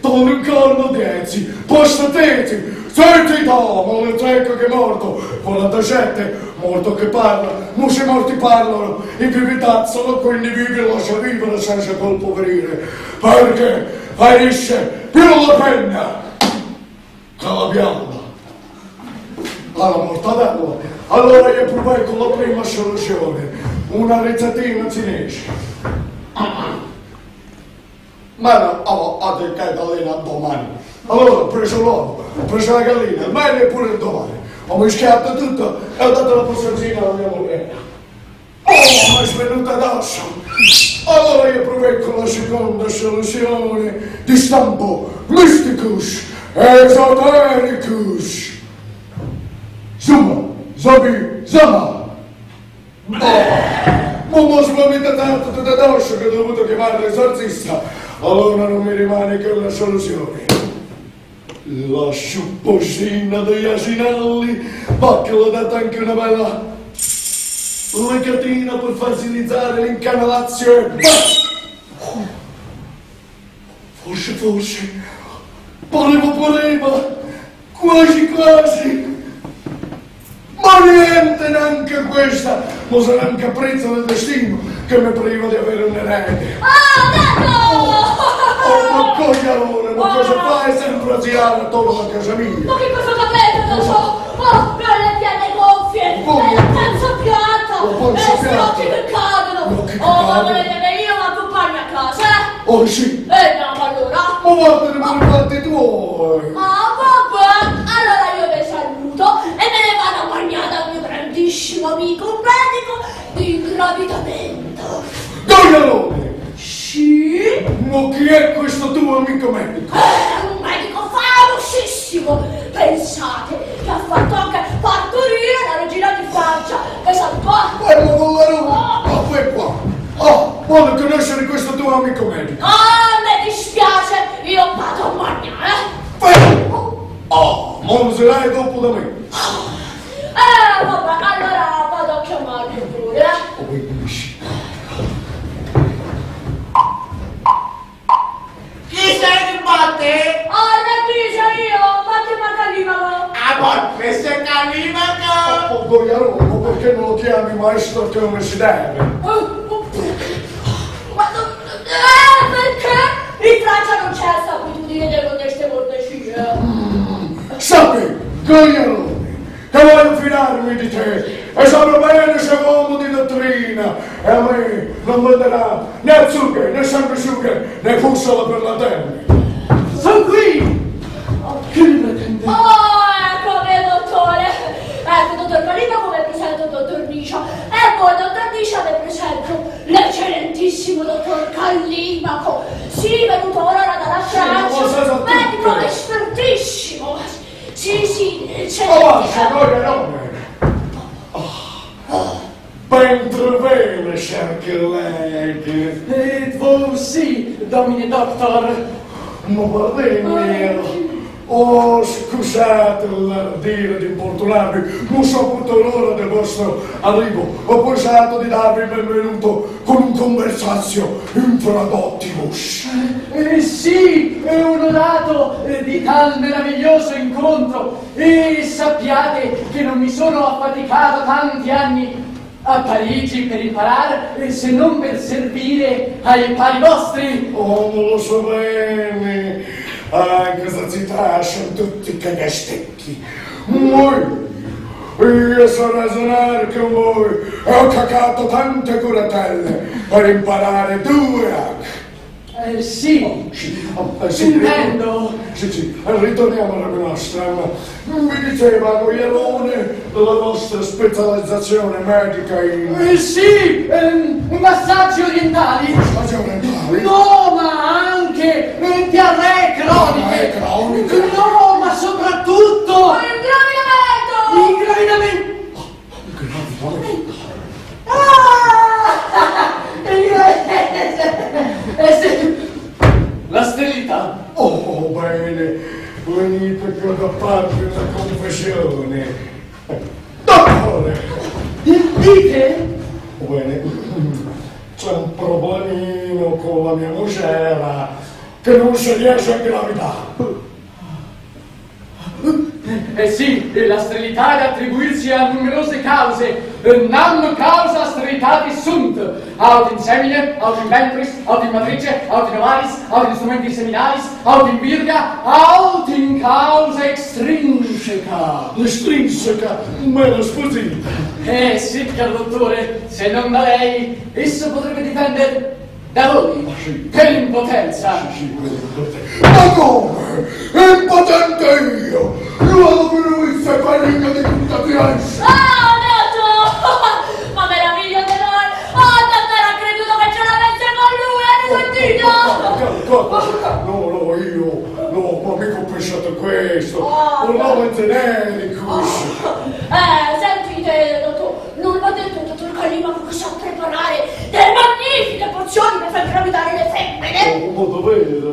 Torno in corno dieci, postateti, senti domo, il trecco che è morto, 47, morto che parla, musi morti parlano, i più tazzano, quindi vivi lascia vivere senza colpo venire, perché ferisce più la penna che la pianta. Alla mortadella, allora io provai con la prima soluzione, una ricettina cinese. Ma no, ho detto che gallina domani. Allora ho preso l'uovo, ho preso la gallina, il meglio è pure il domani. Ho mischiato tutto e ho dato la porzatina alla mia moglie. Oh, mi è svenuta addosso. Allora io provai con la seconda soluzione di stampo mysticus, esotericus. Zuma, zobi, zama. Ma mi spaventa tanto tutto addosso che ho dovuto chiamare l'esorcista. Allora non mi rimane che una soluzione. La supposina degli asinelli, ma che l'ho data anche una bella legatina per facilitare l'incanalazione. Forse, pareva, quasi. Ma niente, neanche questa, ma sarà anche a prezzo del destino che mi priva di avere un erede. Ma coglione, ma cosa fai sempre a girare attorno a casa mia? Ma che cosa t'avete, non so? Oh, le piene gonfie, la panza piatta, le scrocchi che cadono. Oh, ma volete che io la accompagno a casa, eh? Oh sì. No, allora. Ma guarda, non mi fatti tuoi. Ah, vabbè, allora io vi saluto e me ne vado a mangiare dal mio grandissimo amico medico di gravitamento. Doglialone! Sì? Ma chi è questo tuo amico medico? Un medico famosissimo! Pensate che ha fatto anche partorire la regina di Francia! Che sa qua? Ma con la roba! Ah, fai qua! Ah, voglio conoscere questo tuo amico medico! Ah, mi dispiace! Io vado a mangiare! Fermo! Ah, ma non sarai dopo da me! Vabbè, allora vado a chiamarlo pure! Oh, benissimo! Chi sei di batte? Dice io! Fate Macalimaco! Questo è Calimaco! Oh, Gogliarolo, perché non lo chiami maestro come si deve? Ma perché? In Francia non c'è questa abitudine delle queste cortesie. Sappi, Gogliarolo, che voglio fidarmi di te e saprò bene se uomo di dottrina e a me non venderà né zucche, né sanguisughe, né pussola per la terra. Sono qui! Che mi pretende? Eccomi, dottore! Ecco, dottor Calimaco vi presento il dottor Niscia e voi, dottor Niscia, vi presento l'eccellentissimo dottor Calimaco. Sì, venuto ora dalla Francia, medico espertissimo. Sì, Lascia, Gogliarolo! Ben trovare, cher colleghi! E voi sì, domine doctor! Ma guardate, oh, scusate l'ardire di importunarvi, non so appunto l'ora del vostro arrivo, ho pensato di darvi il benvenuto con un conversazio infradottimus. Sì, è onorato di tal meraviglioso incontro e sappiate che non mi sono affaticato tanti anni a Parigi per imparare, se non per servire ai pari vostri. Oh, non lo so bene, in questa città sono tutti cagastecchi. Io so ragionare con voi e ho cacato tante curatelle per imparare due H. Sì, intendo. Sì, ritorniamo alla nostra. Mi diceva Gogliarone la vostra specializzazione medica in... Sì, massaggi orientali. Massaggi orientali? No, ma anche diarree croniche. Croniche? No, ma soprattutto... Il gravitamento! La sterilità. Oh, bene, venite più da parte una confessione. Dottore! Dite? Bene, c'è un problemino con la mia muscera che non si riesce a gravidare. Sì, la sterilità è da attribuirsi a numerose cause. Nam causa sterilitatis sunt. Aut in semine, aut in ventris, aut in matrice, aut in ovaris, aut in strumenti seminalis, aut in virga, aut in causa extrinseca. L'estrinseca me la sposina. Sì, caro dottore, se non da lei, esso potrebbe dipendere da voi. Che l'impotenza. Ma come? Impotente io! L'uomo che lui si fa regno di tutta Firenze! Ah, Dato! Ma meraviglia di noi! Oh, davvero ha creduto che ce l'avesse con lui, hai sentito? No, io, no, ma mica ho pensato questo! Un nome generico! Sentite, dottor, non l'ha detto il dottor Callimaco che sa preparare delle magnifiche pozioni per far gravidare le femmine? Un modo vero!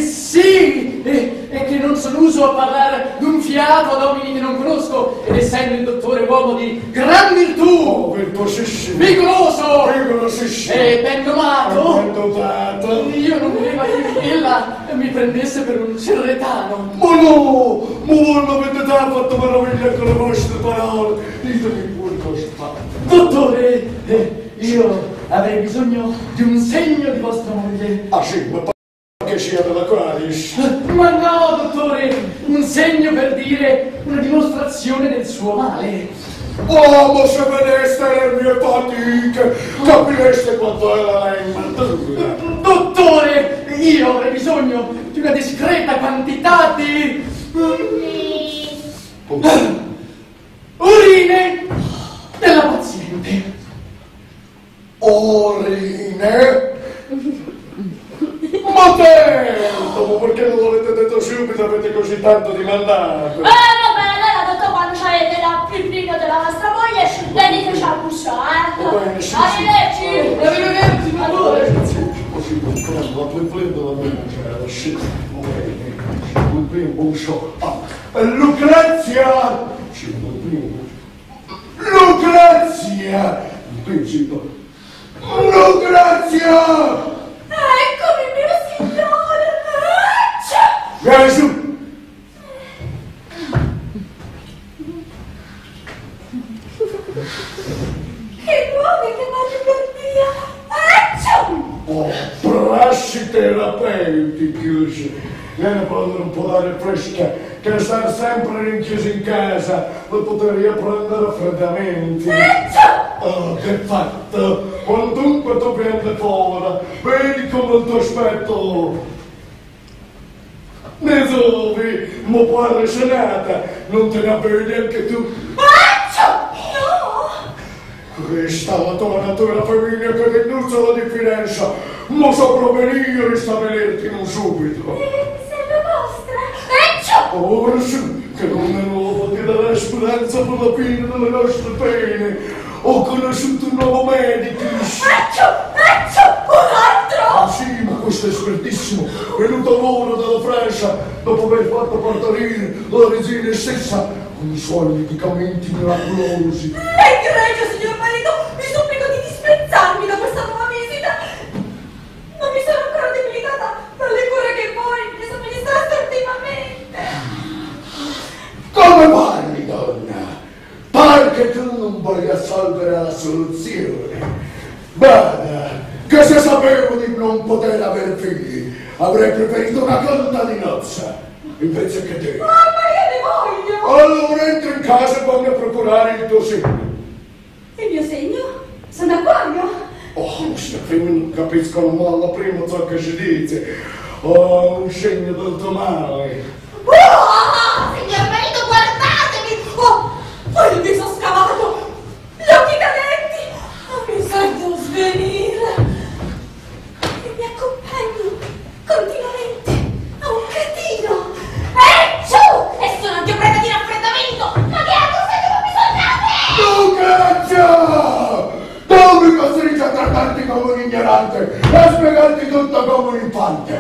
Sì, e che non sono uso a parlare d'un fiato ad uomini che non conosco, ed essendo il dottore uomo di gran virtù, Virtuosissimo! vigoroso Rigorosissimo! e ben domato, Ben dotato! io non voleva che ella mi prendesse per un cerretano. Ma no! Ma voi l'avete già fatto meraviglia con le vostre parole! Ditemi pure cosa fa! Dottore, io avrei bisogno di un segno di vostra moglie. Ah sì, ma che sia dell'Aquarius! Ma no, dottore, un segno per dire una dimostrazione del suo male. Oh, ma se vedeste le mie fatiche, capireste quanto è la lenmatura! Dottore, io avrei bisogno di una discreta quantità di urine della paziente. Orine? Ma tempo, ma perché non l'avete detto subito? Avete così tanto dimandato? Vabbè, allora, dottor, quando c'avete la pipina della vostra moglie, veniteci a bussare, Va bene, sì, sì. Arrivederci! Arrivederci, dottore. Così prendo la mia, cioè, la shit, un primo, un show. Lucrezia! Sì, un primo. Lucrezia! Un principio. Lucrezia! Eccomi, mio signore! Vieni su! Che nuovi che vado per via! Oh, prassi terapeutici! Vieni a prendere un po' d'aria fresca, che star sempre rinchiuso in casa per poter riapprendere raffreddamenti. Oh, che fatto! Quantunque tu vieni fuori, vedi come ti aspetto! Ne trovi, ma buona risanata, non te la vedi anche tu? No! Questa è la tua natura femminile che denuncia la differenza, ma saprò venire a ristabilirti non subito. Serve vostra! Ora sì, che non è nuovo che dà speranza per la fine delle nostre pene. Ho conosciuto un nuovo medico. Un altro! Sì, ma questo è espertissimo. Venuto l'ora dalla Francia, dopo aver fatto partorire la regina stessa con i suoi medicamenti miracolosi. Egregio, signor marito, vi supplico di dispensarmi da questa nuova visita. Non mi sono ancora debilitata dalle cure che voi mi somministraste ultimamente. Come parli, donna? Pare che tu non voglia salvare la soluzione. Bada, che se sapevo di non poter avere figli, avrei preferito una conta di nozze, invece che te. Ma io ne voglio! Allora entra in casa e vammi a procurare il tuo segno. Il mio segno? Sono acquario? Oh, queste femmine non capiscono mai alla prima ciò che si dice. Oh, un segno del tuo male. Signor marito, guardatemi! Ho il viso scavato, gli occhi cadenti, mi sento svenire. E mi accompagno continuamente a un cretino. Giù! E sono anche preda di raffreddamento! Ma che altro sei che non mi sognate? Lucrezia! Tu mi costringi a trattarti come un ignorante e a spiegarti tutto come un infante.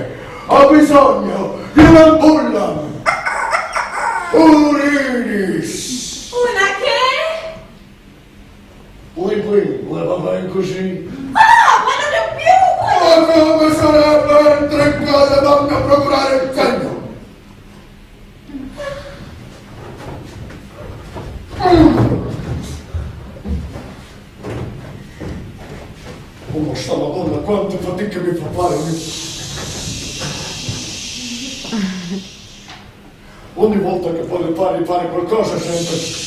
Ho bisogno di un'ampulla. Urinis! Una che? Poi, va bene così? Ah, ma non ne ho più! Ma come sarebbe le donne a procurare il segno. Oh, ma sta Madonna, quante fatiche mi fa fare. Ogni volta che voglio fare qualcosa sempre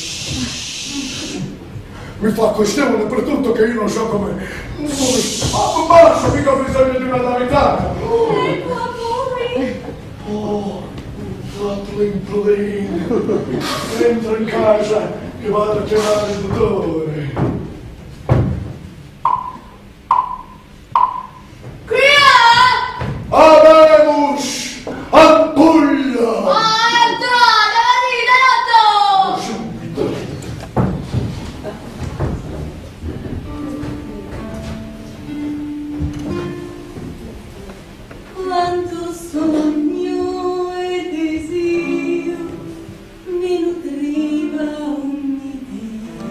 mi fa questione per tutto che io non so come. Ma basta, mica ho bisogno di una damitata. Ecco amore. Oh, Kathleen Plein. Entra in casa che vado a chiamare il dottore. Chi è? Abemus! Ampuglia! Entrate, venite, Otto! Subito. Quanto sogno e desiderio mi nutriva ogni dia,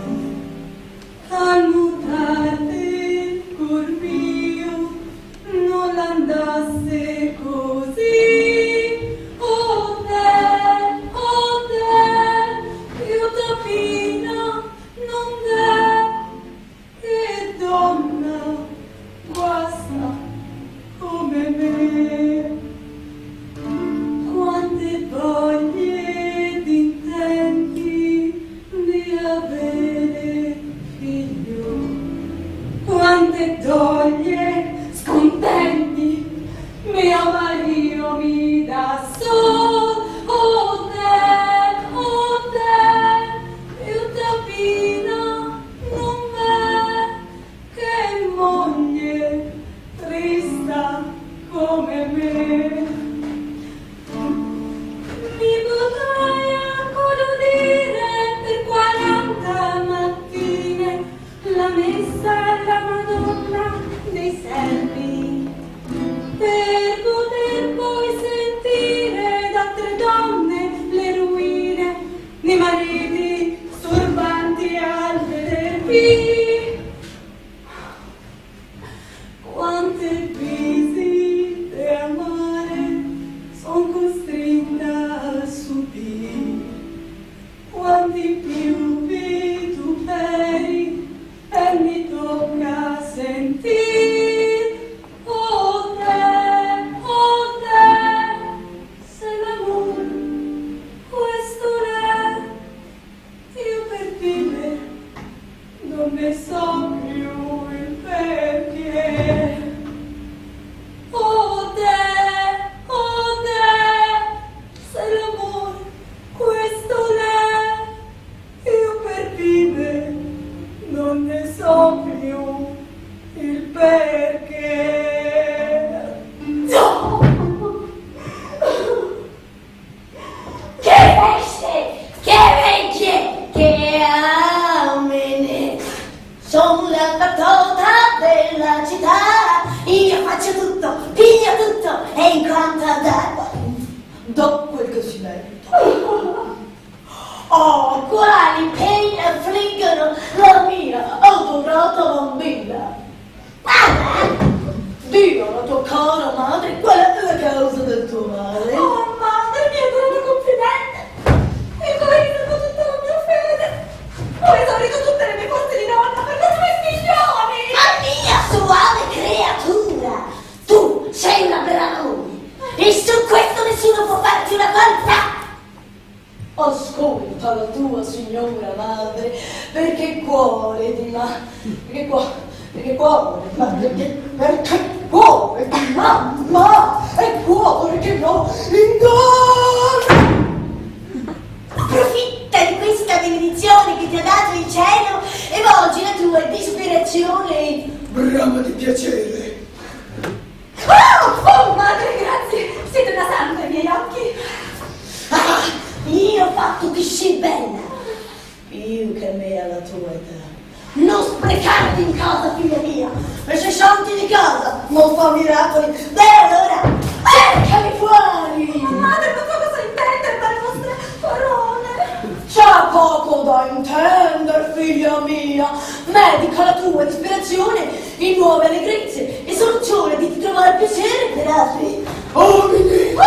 al mutare il cor mio non andasse così. Oh te, io tapina non è che donna guasta come me. Quante voglie di intenti di avere figlio, quante doglie scontenti mio marito mi dà sol. Oh te, io tapina non è che moglie trista come me. Mi potrai ancora udire per 40 mattine la messa alla Madonna dei servi, per poter poi sentire d'altre donne le ruine, nei mariti turbanti al vedervi. Quante visite amare son costretta a subire, quanti più vituperi e mi tocca sentir. Oh te, se l'amore questo è, io per vivere non ne so più il perché. Oh te, se l'amore questo è, io per vivere non ne so più il perché. No! Che feste, che vecchie, che amene! Sono la battuta della città, io faccio tutto, piglio tutto e in quanto d'acqua do quel che si merita. Oh, quali impegni affliggono la mia adorata bambina! Guarda! Dio, la tua cara madre, qual è la causa del tuo male? Oh madre mia, grande confidente, il tuo marito ha tutta la mia fede, ho esaurito tutte le mie forze di donna per i tuoi figlioli. Ma mia suave creatura, tu sei una bramone e su questo nessuno può farti una colpa. Ascolta la tua signora madre, perché cuore di mamma e cuore che no inganna. Approfitta di questa benedizione che ti ha dato il cielo e volgi la tua disperazione. Brama di piacere. Oh madre, grazie, siete una santa ai miei occhi. Ah, io ho fatto che sei bella, più che me alla tua età. Non sprecarti in casa, figlia mia, e se santi di casa non fa miracoli. Beh, allora, cercami fuori! Madre, non so cosa intendere dalle vostre parole. C'è poco da intendere, figlia mia. Medica la tua disperazione in nuove allegrezze e soluzione di trovare piacere per altri. uomini! Oh,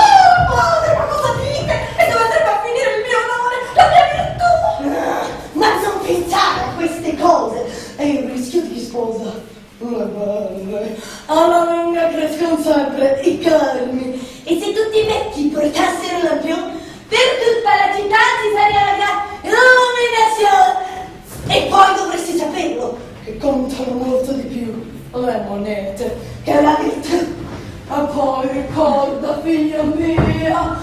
padre, ma cosa dite? E dove andrebbe a finire il mio onore, la mia virtù? Ma non pensare a queste cose. È un rischio di sposa. La madre. Alla lunga crescono sempre i carni. E se tutti i vecchi portassero la più, per tutta la città ci sarebbe illuminazione. E poi dovresti saperlo, che contano molto di più le monete che la virtù. E poi ricorda, figlia mia,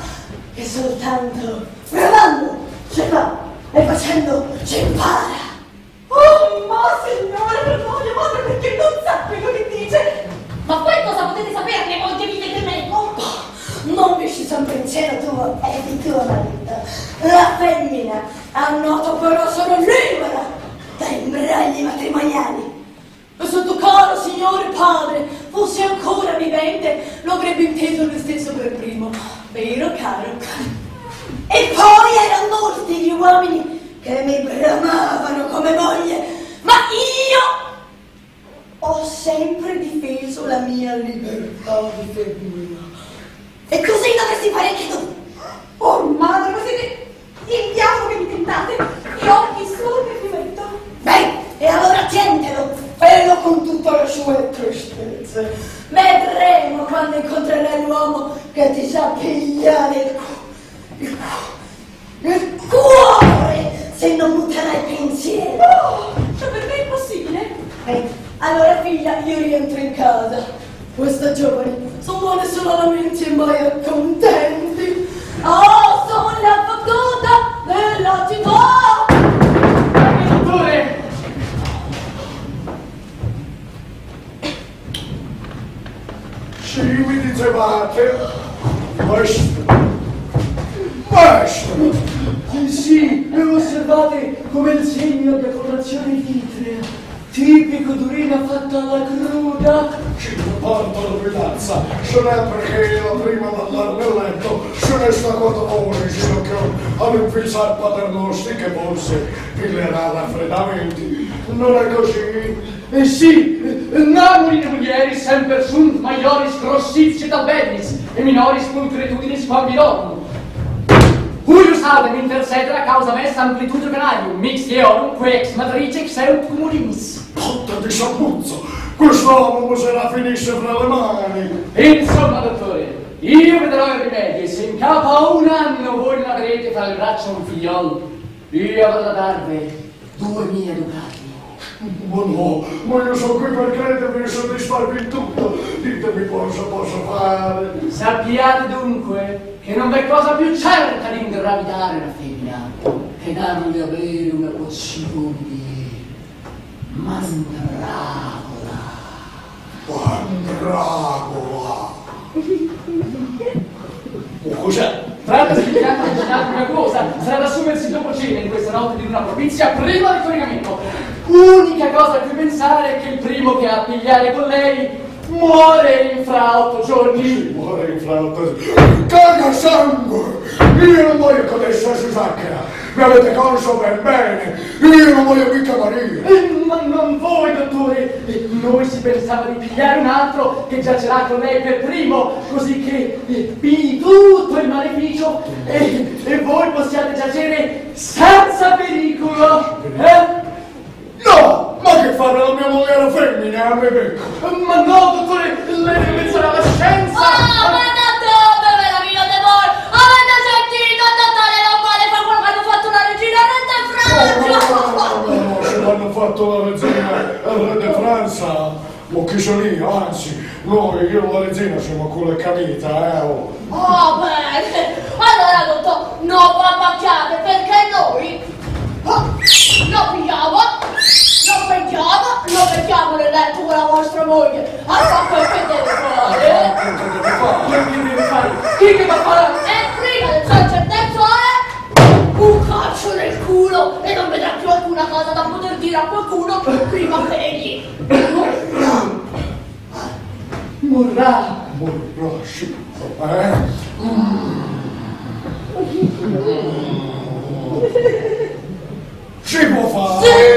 che soltanto provando si fa e facendo si impara. Oh, ma signore, vergogna, madre, perché non sa quello che dice? Ma poi cosa potete saperne voi che vivete me? Oh, non mi ci sono pensiero tuo, è di tua vita. La femmina ha noto però sono libera dai imbragli matrimoniali. Sotto caro signore padre, fosse ancora vivente, lo avrebbe inteso lui stesso per primo. Vero, caro? E poi erano molti gli uomini che mi bramavano come moglie, ma io ho sempre difeso la mia libertà di femmina. E così dovresti fare anche tu. Oh madre, ma siete il diavolo che mi tentate? Gli occhi solo che mi metto. Beh, e allora tientelo, fello con tutte le sue tristezze. Vedremo quando incontrerai l'uomo che ti sa pigliare il cuore se non butterai pensiero. Oh, cioè per me è impossibile. Allora figlia, io rientro in casa. Questa giovane sono buone solo lamenti e mai accontenti. Oh, sono la battuta della città. Dottore! Sì, mi dicevate, maestro, Sì, e osservate come il segno di colorazione vitrea, tipico d'urina fatta alla cruda. ci porto la pedazza, se non è perché la prima ad andare nel letto se ne sta cotone, sino che all'infilzar paternosti che forse piglierà raffreddamenti. Non è così? E sì, namuri mulieri semper sunt maioris grossitiae bellis, e minoris pulchritudinis quambilorum. Huius autem intercedera causa messa amplitudo canalium, mix ieorum, que ex matrice xeut cumulinis. Botta di sabbuzzo, quest'uomo se la finisce fra le mani. Insomma, dottore, io vedrò il rimedio, e se in capo a un anno voi non avrete fra le braccia un figliolo, io avrò da darvi 2000 ducati. Ma no, ma io sono qui per credervi e soddisfarvi in tutto. Ditemi cosa posso fare. Sappiate dunque che non v'è cosa più certa di ingravidare una femmina che darle a bere una pozione di mandragola. Mandragola. Cos'è? Trattasi di pianta originale una cosa, sarà da assumersi dopo cena in questa notte di una propizia prima del collegamento. Unica cosa a cui pensare è che il primo che ha a pigliare con lei muore in fra 8 giorni. Muore in flauto. Caga sangue! Io non voglio che adesso si sacchera. Mi avete conso ben bene. Io non voglio mica morire. Ma non voi, dottore. Noi si pensava di pigliare un altro che giacerà con lei per primo, così che pigli tutto il maleficio e voi possiate giacere senza pericolo. No! Ma che fare la mia moglie femmina? Mi becco. Ma no, dottore, lei deve pensare alla scienza. Oh, ma da dove ve la vinote voi? Avete sentito, dottore, non vuole fare quello che hanno fatto la regina Re de Francia? No, se l'hanno fatto la regina Re de Francia, ma che sono io, anzi, noi, io e la regina siamo con le camita, oh. Oh, bene. Allora, dottore, non babbacchiate, perché noi lo pigliamo, lo mettiamo nel letto con la vostra moglie. Allora, quel che deve fare? Che deve fare? Chi che va a fare? E prima del suo certezzuole, un calcio nel culo e non vedrà più alcuna cosa da poter dire a qualcuno prima che egli Morrà. Morrà, sì. Si può fare? Sì!